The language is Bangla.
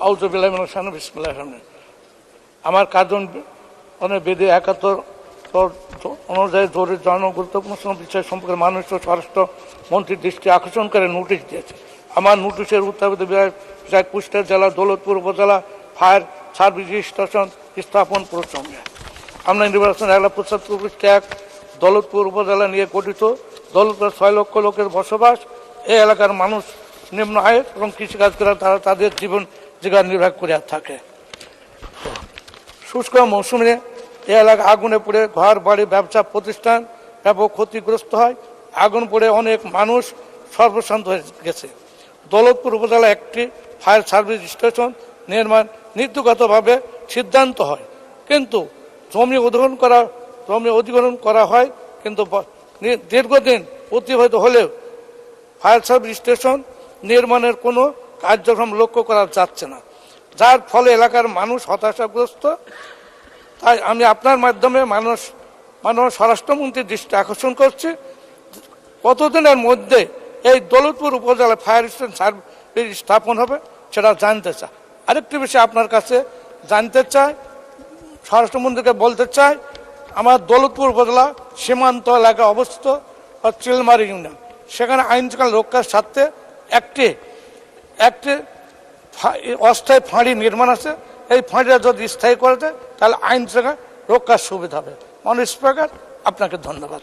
আউযুবিল্লাহি মিনাশ শাইতানির বিসমিল্লাহির রহমানির রহিম। আমার কার্জন বিধি ৭১ অনুযায়ী জরুরি গুরুত্বপূর্ণ বিষয় সম্পর্কে মাননীয় স্বরাষ্ট্র মন্ত্রীর দৃষ্টি আকর্ষণ করে নোটিশ দিয়েছে। আমার নোটিশের উত্থাপিত বিষয় কুষ্টিয়া জেলা দৌলতপুর উপজেলা ফায়ার সার্ভিস স্টেশন স্থাপন প্রসঙ্গে। আমরা নির্বাচন ১,৭৫,১ দৌলতপুর উপজেলা নিয়ে গঠিত। দৌলতপুরে ৬ লক্ষ লোকের বসবাস। এই এলাকার মানুষ নিম্ন আয়ের এবং কৃষিকাজ করে তারা তাদের জীবন জীবিকা নির্বাহ করে থাকে। শুষ্ক মৌসুমে এই এলাকা আগুনে পুড়ে ঘর বাড়ি ব্যবসা প্রতিষ্ঠান ব্যাপক ক্ষতিগ্রস্ত হয়। আগুন পড়ে অনেক মানুষ সর্বশান্ত হয়ে গেছে। দৌলতপুর উপজেলা একটি ফায়ার সার্ভিস স্টেশন নির্মাণ নীতিগতভাবে সিদ্ধান্ত হয়, কিন্তু জমি অধিগ্রহণ করা হয়, কিন্তু দীর্ঘদিন অতিবাহিত হলেও ফায়ার সার্ভিস স্টেশন নির্মাণের কোনো কার্যক্রম লক্ষ্য করা যাচ্ছে না, যার ফলে এলাকার মানুষ হতাশাগ্রস্ত। তাই আমি আপনার মাধ্যমে মাননীয় স্বরাষ্ট্রমন্ত্রীর দৃষ্টি আকর্ষণ করছি, কতদিনের মধ্যে এই দৌলতপুর উপজেলায় ফায়ার সার্ভিস স্থাপন হবে সেটা জানতে চাই। আরেকটি বিষয় আপনার কাছে জানতে চাই, স্বরাষ্ট্রমন্ত্রীকে বলতে চাই, আমার দৌলতপুর উপজেলা সীমান্ত এলাকায় অবস্থিত চিলমারি ইউনিয়ন, সেখানে আইন শৃঙ্খলা রক্ষার স্বার্থে একটি অস্থায়ী ফাঁড়ি নির্মাণ আছে। এই ফাঁড়িটা যদি স্থায়ী করা যায় তাহলে আইন শৃঙ্খলা রক্ষার সুবিধা হবে। মাননীয় স্পিকার, আপনাকে ধন্যবাদ।